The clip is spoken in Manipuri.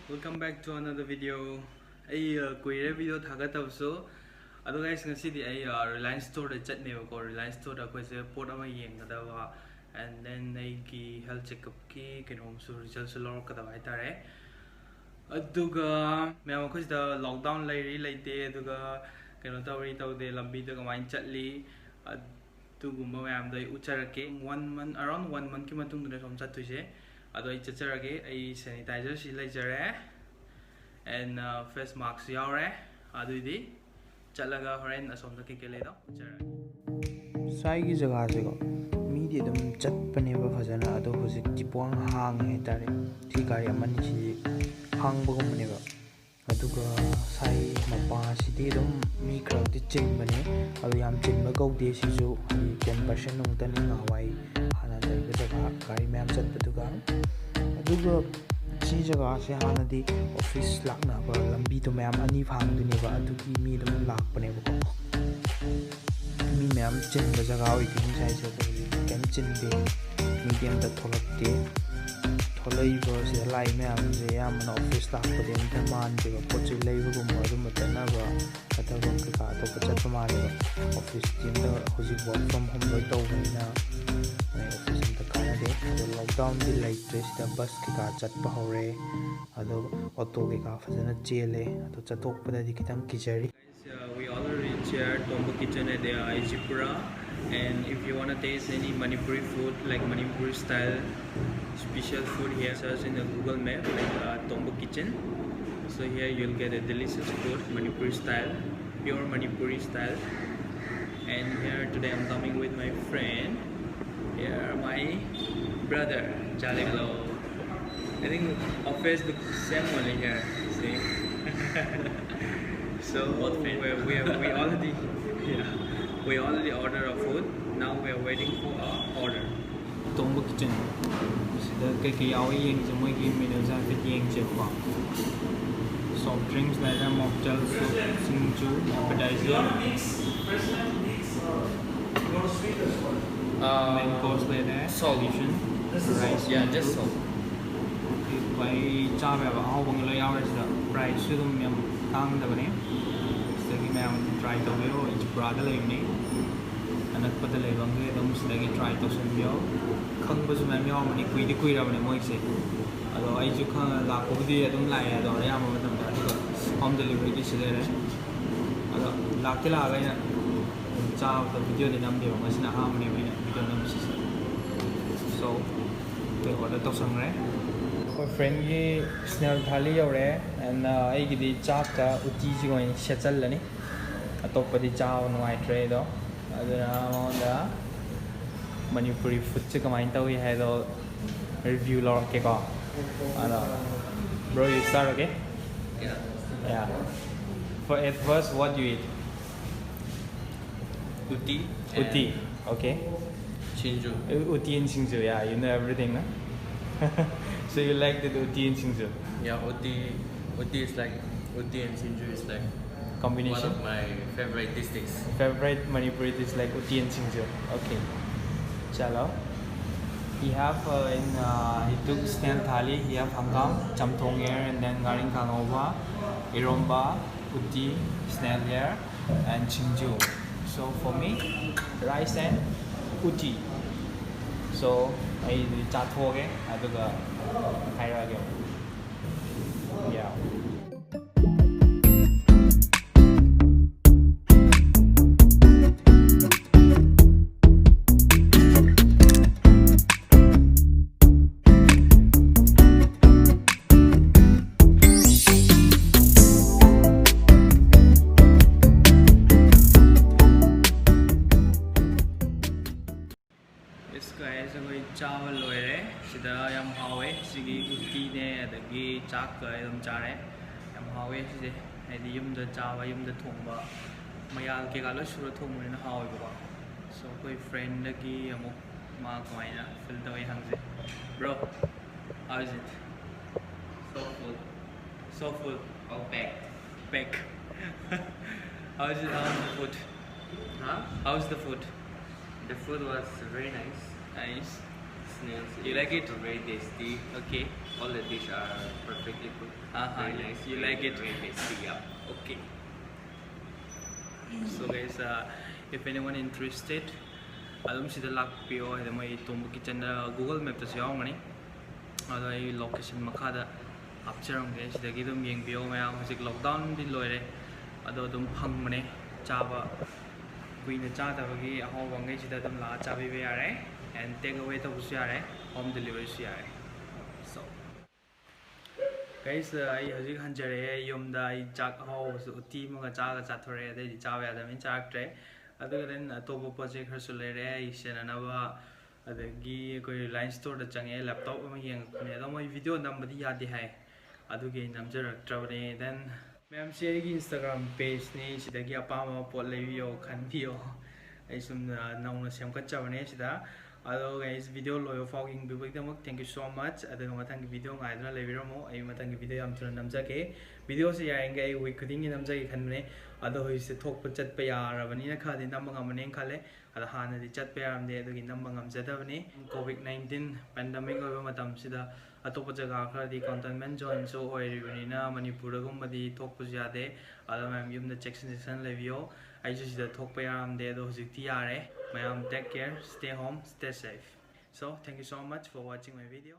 Welcome back to another video. I query video thagatab so. Ado guys ngasi I Reliance store da chat neba ko Reliance store da koise port ama yengadawa and then I ki health checkup ki kenom so result so lor kada bai tare. Aduga me ko da lockdown lai ri lai te aduga keno tawri tawde lambi da kamain chatli adugumba mayam dai ucharake 1 month around 1 month ki matung da som chatuse. Ado I chacharage I sanitizer si laijare and face mask yaure adudi chalaga horen asomda kekele do ucharage sai gi jaga se ko media dum chat pane ba phajana ado hojik tipong hang he tare thi kari amani si hang ba gum ne ba aduga sai mapa si de dum mi crowd ti ching bane ado yam chin ba gau de si ju 10% nung tan nga wai hana dai ga jaga kari mem chat paduga aduga si jaga se hana di office lak na ba lambi to mem ani phang du ne ba adugi mi dum lak pane ba ko mi mem chen ba jaga oi ti sai se ko kem chin de medium da tholak de tholai ba se lai mem je yam na office lak pa den ta man de ba ko chi lai ba gum ma dum ta na ba ata gum ka to pa chat ma le ba office team da hoji work from home loi to ba na office ta ka de lockdown di lai stress da bus ka chat pa hore ado auto ka phajana chele ado chatok pa da di kitam kijari. We already reached here Tomba kitchen at the Ijipura, and if you want to taste any Manipuri food like Manipuri style special food here, search in the Google map like Tomba kitchen. So here you'll get a delicious food Manipuri style, pure Manipuri style. And here today I'm coming with my friend. Here my brother Jalek. Hello. I think our face looks same only here. See. So we already we already ordered our food. Now we are waiting for our order. Tomba kitchen sida kai kai yawi yeng je moi gi menu za fit yeng je ba soft drinks like a mocktail soup singju appetizer main course like that solution rice Yeah, just so. bai cha ba ba how bang la yaw ra price su dum yam tang da bane sagi me am try to me ro ich brother lai ni anak pada lai bang ge dum sagi try to sen yo khang ba su me yo mani kui ra bane moi se ado ai ju khang la ko di adum lai ado ya ma tam da ko home delivery ki sile re ado la ke la ga ya cha da video ni nam de ma sina ha mani me video nam si so te order to sang re my friend ki snail thali yore and ai gi di chak ka uti ji goin sechal lani atop di chaw noi tre do aduna on da Manipuri food che kamai tawi hai do review lor ke ko ana bro you start okay yeah for at first what you eat uti okay Chinju. uti and singju yeah you know everything na so you like the uti and singju Yeah, Uti is like Uti and Chinju is like combination one of my favorite districts. favorite Manipuri dish like uti and singju. Okay, chalo. He have he took snail thali. He have hangam, chamthong here, and then garing kangova, iromba, uti, snail here, and chinju. So for me, rice and uti. So I chat ho ge, I took a higher again. Yeah. Yes guys, we chawal loire. Sida yam hawe. Sigi uti ne adagi chak ka yam chare. Yam hawe sida. Edi yum da chawa yum da thongba. Mayal ke galo sura thong ne hawe ba. So koi friend lagi amuk ma kamai na fil da way hangse. Bro, how is it? So full. So full. All packed. Pack. How's it? How's the food? Huh? How's the food? The food was very nice. Nice. snails. You like it? Very tasty. Okay. All the dishes are perfectly cooked. Very nice. You like it? Very tasty. Yeah. Okay. So guys, if anyone interested, adum sida lakpiyo hada mai Tomba kitchen Google Map ta yaungani ada I location makada hapcharam ge sida gi dum yengbiyo mayam hojik lockdown din loire ado dum phangmane chaba kuina chada bagi aho wangai sida dum la chabi be yare and take away ta busu yare home delivery su yare. So guys, I hojik hanjare yumda I chak ho su uti maga chaga chathore ade chaba yada min chaktre then atopa project har su lere isenanaba adagi koi line store da change laptop ma yeng ne da moi video nambadi yadi hai adugi namjaraktrabane. Then ma'am se gi Instagram page ni sidagi apama pot lebiyo khanbiyo ai sum nauna semkachabane sida ado guys video loyo fogging bibagdamak thank you so much adaga matang video ngaidna lebiramo ai matang video am tuna namjake video se yaenge ai week khuding ni namjake khanbane ado hoise thokpa chatpa yarabani na khadi namba ngamane khale ada hana di chatpa yaramde adogi namba ngamjadabani covid-19 pandemic oba matam sida atopa jaga khadi containment zone so oiribani na Manipur gumadi thokpa jade ada ma'am yumda section lebiyo ai sida thokpa yaramde ado hojikti yare. Ma'am, take care, stay home, stay safe. So thank you so much for watching my video.